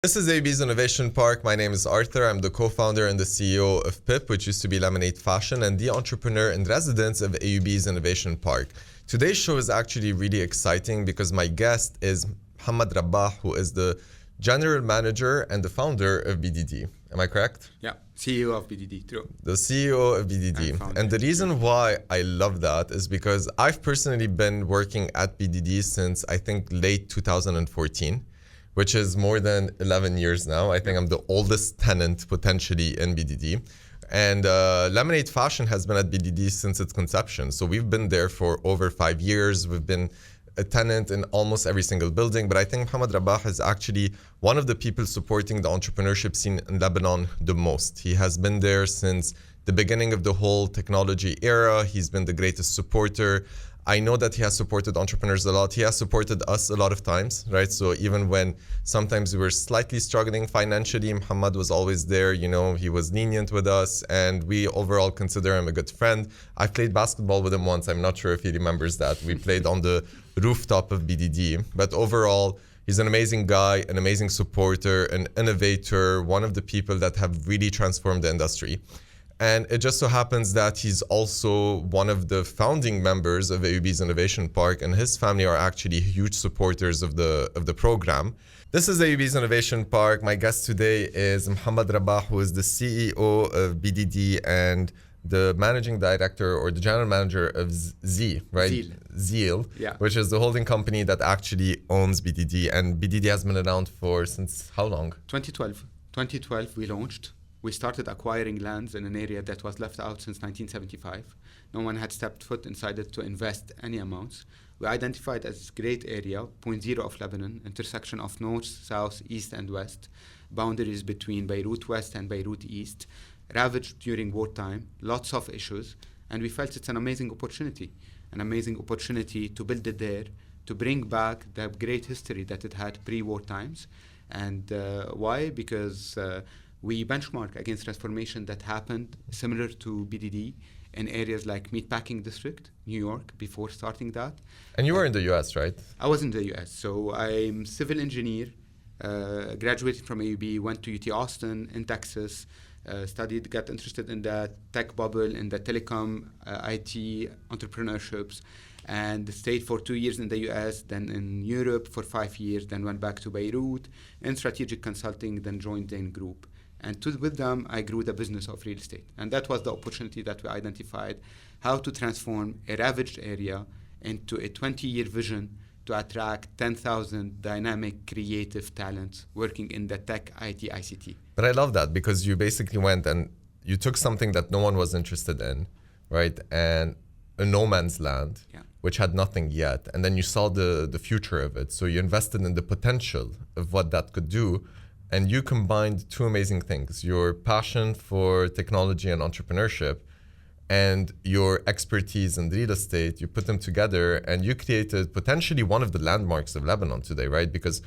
This is AUB's Innovation Park. My name is Arthur. I'm the co-founder and the CEO of PIP, which used to be Lemonade Fashion, and the entrepreneur and resident of AUB's Innovation Park. Today's show is actually really exciting because my guest is Mouhamad Rabah, who is the general manager and the founder of BDD. Am I correct? Yeah, CEO of BDD, true. The CEO of BDD. And the reason why I love that is because I've personally been working at BDD since, I think, late 2014. Which is more than 11 years now. I think I'm the oldest tenant potentially in BDD. And Lemonade Fashion has been at BDD since its conception. So we've been there for over 5 years. We've been a tenant in almost every single building. But I think Mouhamad Rabah is actually one of the people supporting the entrepreneurship scene in Lebanon the most. He has been there since the beginning of the whole technology era. He's been the greatest supporter. I know that he has supported entrepreneurs a lot. He has supported us a lot of times, right? So even when sometimes we were slightly struggling financially, Mouhamad was always there. You know, he was lenient with us, and we overall consider him a good friend. I played basketball with him once. I'm not sure if he remembers that. We played on the rooftop of BDD. But overall, he's an amazing guy, an amazing supporter, an innovator, one of the people that have really transformed the industry. And it just so happens that he's also one of the founding members of AUB's Innovation Park, and his family are actually huge supporters of the program. This is AUB's Innovation Park. My guest today is Mouhamad Rabah, who is the CEO of BDD and the managing director or the general manager of Zeal, right? Zeal, yeah. Which is the holding company that actually owns BDD. And BDD has been around for since how long? 2012. 2012 we launched. We started acquiring lands in an area that was left out since 1975. No one had stepped foot inside it to invest any amounts. We identified as a great area, point zero of Lebanon, intersection of north, south, east, and west, boundaries between Beirut West and Beirut East, ravaged during wartime, lots of issues, and we felt it's an amazing opportunity to build it there, to bring back the great history that it had pre-war times. And why? Because we benchmark against transformation that happened similar to BDD in areas like Meatpacking District, New York, before starting that. And you were in the US, right? I was in the US. So I'm civil engineer, graduated from AUB, went to UT Austin in Texas, got interested in the tech bubble, in the telecom, IT entrepreneurships, and stayed for 2 years in the US, then in Europe for 5 years, then went back to Beirut in strategic consulting, then joined Dane Group. And with them, I grew the business of real estate. And that was the opportunity that we identified, how to transform a ravaged area into a 20-year vision to attract 10,000 dynamic, creative talents working in the tech, IT, ICT. But I love that because you basically went and you took something that no one was interested in, right? And a no man's land, yeah, which had nothing yet. And then you saw the future of it. So you invested in the potential of what that could do. And you combined two amazing things, your passion for technology and entrepreneurship and your expertise in real estate. You put them together and you created potentially one of the landmarks of Lebanon today, right? Because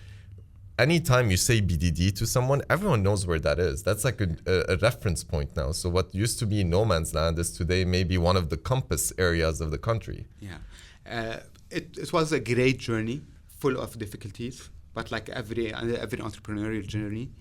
anytime you say BDD to someone, everyone knows where that is. That's like a reference point now. So what used to be no man's land is today maybe one of the compass areas of the country. Yeah, it was a great journey, full of difficulties. But like every entrepreneurial journey,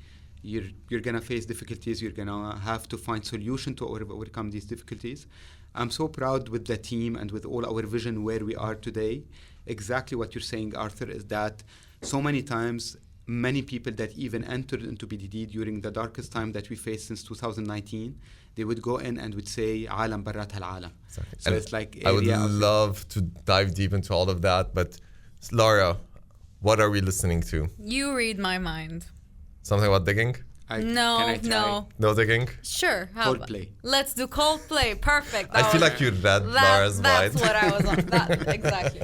you're gonna face difficulties. You're gonna have to find solution to overcome these difficulties. I'm so proud with the team and with all our vision where we are today. Exactly what you're saying, Arthur, is that so many times, many people that even entered into BDD during the darkest time that we faced since 2019, they would go in and would say, "Alam barrat al-alam." Exactly. So and it's like I would love to dive deep into all of that, but Laura, what are we listening to? You read my mind. Something about digging? No. No digging? Sure. Coldplay. Let's do Coldplay. Perfect. I feel like you read Laura's mind. That's what I was on. Exactly.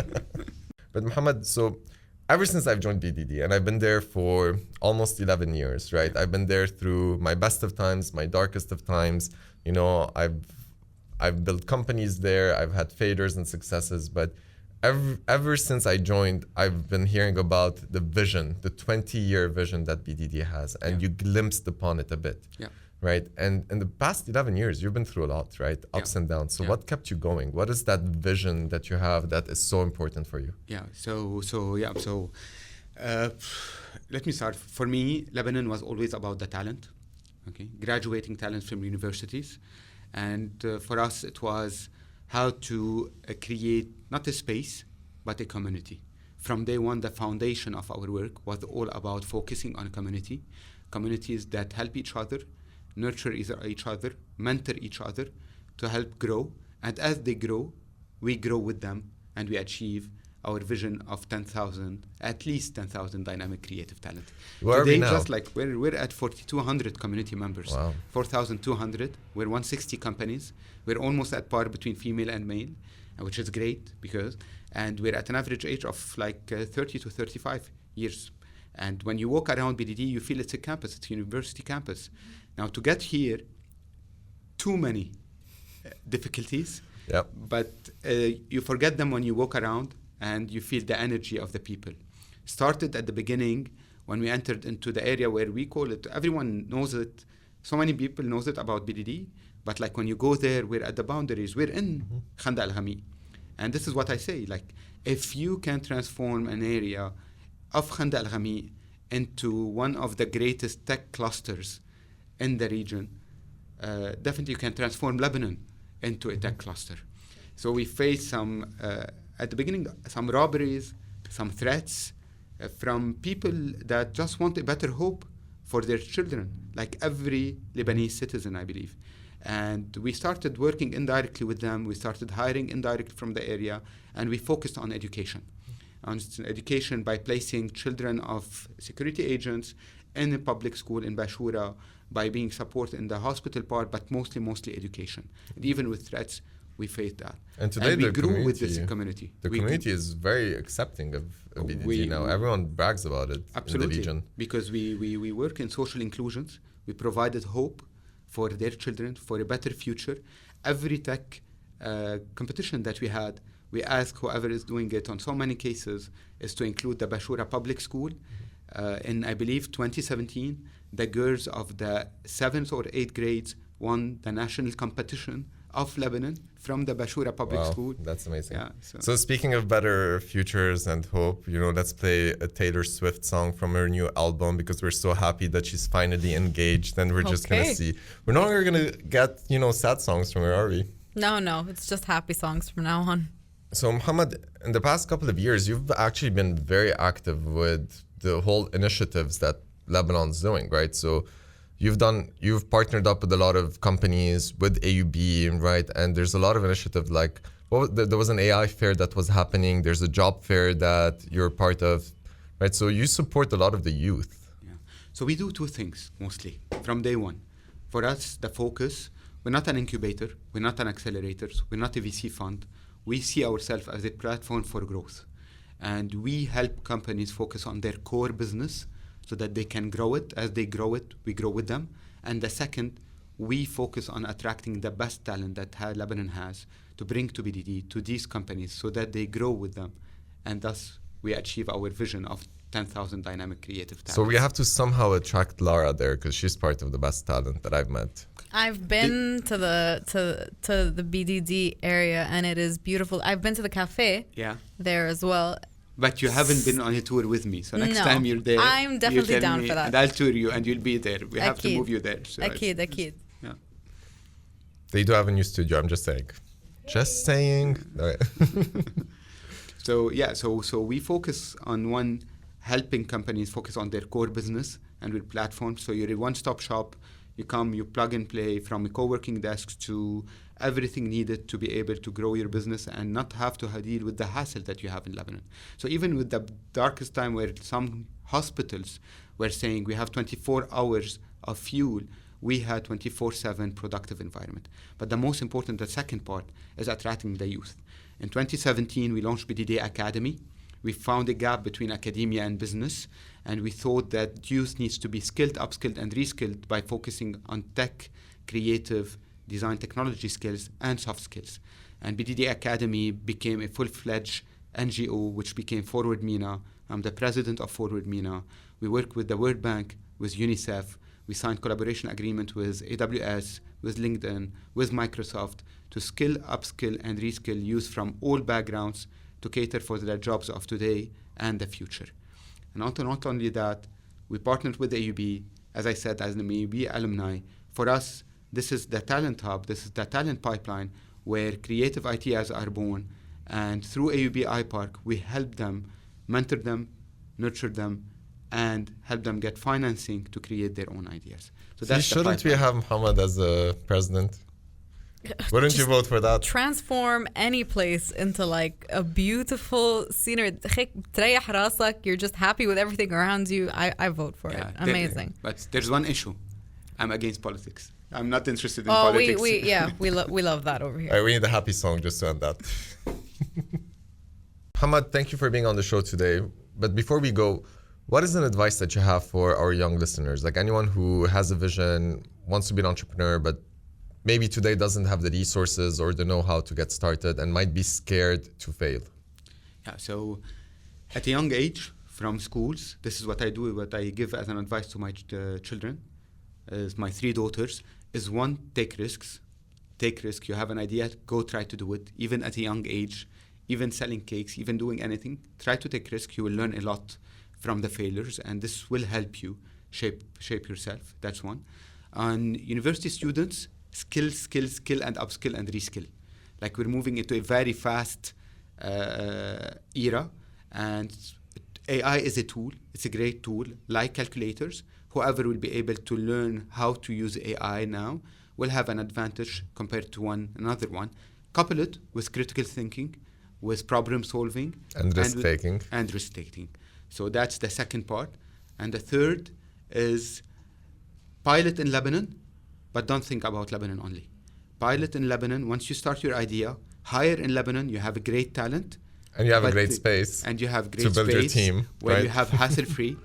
But Mouhamad, so ever since I've joined BDD, and I've been there for almost 11 years, right? I've been there through my best of times, my darkest of times. You know, I've built companies there. I've had failures and successes, but ever since I joined, I've been hearing about the vision, the 20-year vision that BDD has, and you glimpsed upon it a bit, right? And in the past 11 years, you've been through a lot, right? Ups and downs. So what kept you going? What is that vision that you have that is so important for you? let me start. For me, Lebanon was always about the talent, okay? Graduating talent from universities. And for us, it was how to create not a space, but a community. From day one, the foundation of our work was all about focusing on community, communities that help each other, nurture each other, mentor each other to help grow. And as they grow, we grow with them and we achieve our vision of 10,000, at least 10,000 dynamic creative talent. Where Today, are we now? just like we're at 4,200 community members, Wow. 4,200. We're 160 companies. We're almost at par between female and male, which is great and we're at an average age of like 30 to 35 years. And when you walk around BDD, you feel it's a campus, it's a university campus. Now to get here, too many difficulties, Yep. but you forget them when you walk around and you feel the energy of the people. Started at the beginning when we entered into the area where we call it, everyone knows it, so many people knows it about BDD, but like when you go there, we're at the boundaries, we're in Khanda Al-Ghami. And this is what I say, like if you can transform an area of Khanda Al-Ghami into one of the greatest tech clusters in the region, definitely you can transform Lebanon into a tech cluster. So we faced some, at the beginning, some robberies, some threats from people that just want a better hope for their children, like every Lebanese citizen, I believe. And we started working indirectly with them. We started hiring indirectly from the area, and we focused on education. On education by placing children of security agents in a public school in Bashura, by being supported in the hospital part, but mostly education. And even with threats, we faced that. And today we the grew with this community- community. The community is very accepting of BDD We- now. Everyone brags about it Absolutely, in the region. because we work in social inclusions. We provided hope for their children, for a better future. Every tech competition that we had, we ask whoever is doing it on so many cases is to include the Bashura Public School. In, I believe, 2017, the girls of the 7th or 8th grades won the national competition of Lebanon from the Bashura Public Wow, School. that's amazing. Yeah, So speaking of better futures and hope, let's play a Taylor Swift song from her new album because we're so happy that she's finally engaged, and we're just gonna Okay. see. We're no longer gonna get sad songs from her, are we? No, it's just happy songs from now on. So Mohammed, in the past couple of years, you've actually been very active with the whole initiatives that Lebanon's doing, right? So you've partnered up with a lot of companies, with AUB, right? And there's a lot of initiatives like, there was an AI fair that was happening. There's a job fair that you're part of, right? So you support a lot of the youth. Yeah. So we do two things mostly from day one. For us, the focus, we're not an incubator, we're not an accelerator, we're not a VC fund. We see ourselves as a platform for growth. And we help companies focus on their core business so that they can grow it. As they grow it, we grow with them. And the second, we focus on attracting the best talent that Lebanon has to bring to BDD, to these companies, so that they grow with them. And thus, we achieve our vision of 10,000 dynamic creative talent. So we have to somehow attract Lara there because she's part of the best talent that I've met. I've been to the BDD area and it is beautiful. I've been to the cafe there as well. But you haven't been on a tour with me, so next No, time you're there, I'm definitely you tell down me, for that. and I'll tour you, and you'll be there. We have to Akid. move you there. So Akid. Yeah. They do have a new studio, I'm just saying. Just saying. Okay. So we focus on one, helping companies focus on their core business and with platforms. So you're a one-stop shop. You come, you plug and play from a co-working desk to everything needed to be able to grow your business and not have to deal with the hassle that you have in Lebanon. So even with the darkest time where some hospitals were saying we have 24 hours of fuel, we had 24/7 productive environment. But the most important, the second part, is attracting the youth. In 2017, we launched BDD Academy. We found a gap between academia and business, and we thought that youth needs to be skilled, upskilled, and reskilled by focusing on tech, creative, design, technology skills, and soft skills. And BDD Academy became a full-fledged NGO, which became Forward MENA. I'm the president of Forward MENA. We work with the World Bank, with UNICEF. We signed collaboration agreement with AWS, with LinkedIn, with Microsoft to skill, upskill, and reskill youth from all backgrounds to cater for the jobs of today and the future. And not only that, We partnered with AUB, as I said, as an AUB alumni. For us, this is the talent hub, this is the talent pipeline where creative ideas are born. And through AUB iPark, we help them, mentor them, nurture them, and help them get financing to create their own ideas. So that's shouldn't we have Mouhamad as a president? Wouldn't you vote for that? Transform any place into like a beautiful scenery. تريح راسك, you're just happy with everything around you. I vote for it. Amazing. But there's one issue. I'm against politics. I'm not interested in politics. We love that over here. All right, we need a happy song just to end that. Mouhamad, thank you for being on the show today. But before we go, what is an advice that you have for our young listeners? Like anyone who has a vision, wants to be an entrepreneur, but maybe today doesn't have the resources or the know-how to get started and might be scared to fail. Yeah, so at a young age, from schools, this is what I do, what I give as an advice to my children, is my 3 daughters, is one, take risks. Take risk. You have an idea, go try to do it, even at a young age, even selling cakes, even doing anything. Try to take risk. You will learn a lot from the failures, and this will help you shape yourself. That's one. On university students, skill, and upskill and reskill. Like we're moving into a very fast era, and AI is a tool. It's a great tool, like calculators. Whoever will be able to learn how to use AI now will have an advantage compared to another one. Couple it with critical thinking, with problem solving, and risk-taking. And risk-taking. So that's the second part. And the third is pilot in Lebanon, but don't think about Lebanon only. Pilot in Lebanon, once you start your idea, hire in Lebanon, you have a great talent. And you have a great space. And you have great to build space your team. Where right? you have hassle-free.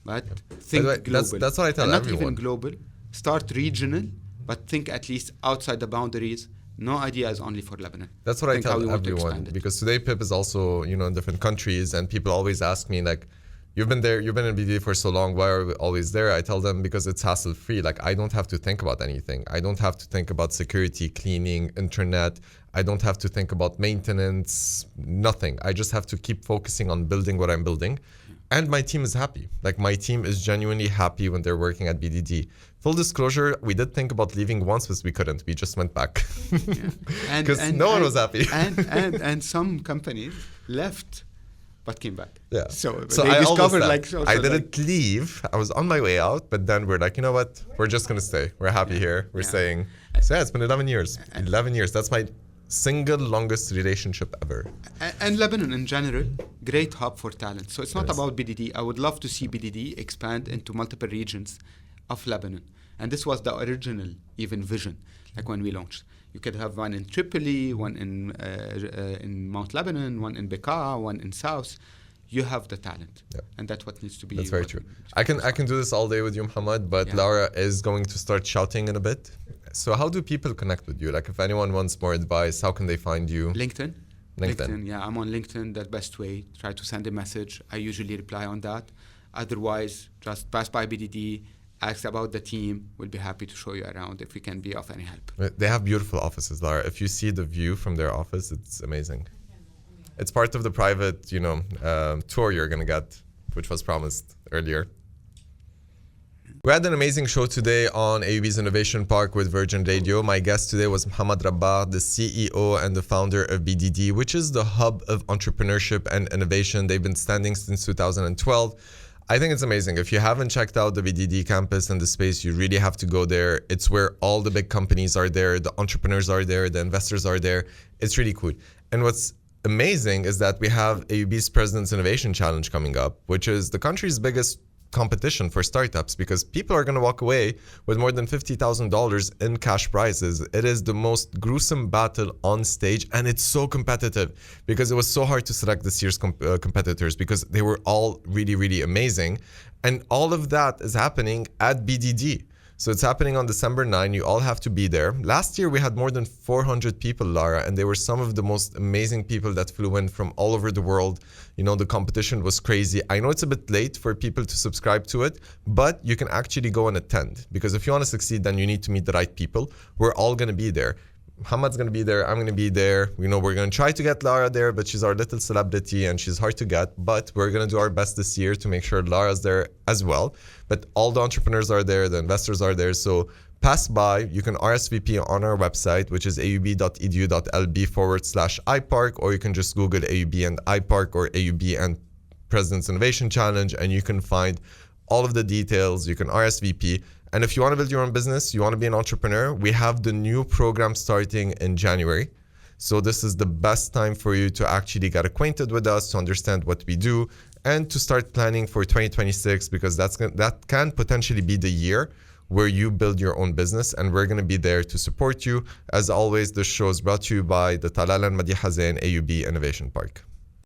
But think global. That's what I tell and everyone. Not even global. Start regional, but think at least outside the boundaries. No idea is only for Lebanon. That's what I tell everyone. Because today PIP is also, in different countries, and people always ask me like, you've been there, you've been in BDD for so long, why are we always there? I tell them because it's hassle-free. Like I don't have to think about anything. I don't have to think about security, cleaning, internet. I don't have to think about maintenance, nothing. I just have to keep focusing on building what I'm building. And my team is happy. Like my team is genuinely happy when they're working at BDD. Full disclosure, we did think about leaving once, but we couldn't. We just went back. Because no one was happy. and some companies left, but came back. Yeah. So they discovered I didn't leave. I was on my way out, but then we're like, you know what? We're just going to stay. We're happy here. We're staying. So it's been 11 years. 11 years. That's my single longest relationship ever. And Lebanon in general, great hub for talent. So it's not about BDD. I would love to see BDD expand into multiple regions of Lebanon. And this was the original even vision, like when we launched. You could have one in Tripoli, one in Mount Lebanon, one in Bekaa, one in South. You have the talent, and that's what needs to be. That's very true. I can do this all day with you, Mouhamad, but Laura is going to start shouting in a bit. So how do people connect with you? Like if anyone wants more advice, how can they find you? LinkedIn. Yeah, I'm on LinkedIn, the best way. Try to send a message. I usually reply on that. Otherwise, just pass by BDD, ask about the team. We'll be happy to show you around if we can be of any help. They have beautiful offices, Laura. If you see the view from their office, it's amazing. It's part of the private, tour you're going to get, which was promised earlier. We had an amazing show today on AUB's Innovation Park with Virgin Radio. My guest today was Mouhamad Rabah, the CEO and the founder of BDD, which is the hub of entrepreneurship and innovation. They've been standing since 2012. I think it's amazing. If you haven't checked out the BDD campus and the space, you really have to go there. It's where all the big companies are there, the entrepreneurs are there, the investors are there. It's really cool. And what's amazing is that we have AUB's President's Innovation Challenge coming up, which is the country's biggest competition for startups, because people are going to walk away with more than $50,000 in cash prizes. It is the most gruesome battle on stage, and it's so competitive because it was so hard to select this year's competitors because they were all really, really amazing. And all of that is happening at BDD. So it's happening on December 9. You all have to be there. Last year, we had more than 400 people, Lara, and they were some of the most amazing people that flew in from all over the world. The competition was crazy. I know it's a bit late for people to subscribe to it, but you can actually go and attend, because if you want to succeed, then you need to meet the right people. We're all going to be there. Muhammad's going to be there. I'm going to be there. We're going to try to get Lara there, but she's our little celebrity and she's hard to get. But we're going to do our best this year to make sure Lara's there as well. But all the entrepreneurs are there. The investors are there. So pass by. You can RSVP on our website, which is aub.edu.lb/iPark, or you can just Google AUB and iPark or AUB and President's Innovation Challenge, and you can find all of the details. You can RSVP. And if you want to build your own business, you want to be an entrepreneur, we have the new program starting in January. So this is the best time for you to actually get acquainted with us, to understand what we do, and to start planning for 2026, because that can potentially be the year where you build your own business, and we're going to be there to support you. As always, this show is brought to you by the Talal and Madi Hazain AUB Innovation Park.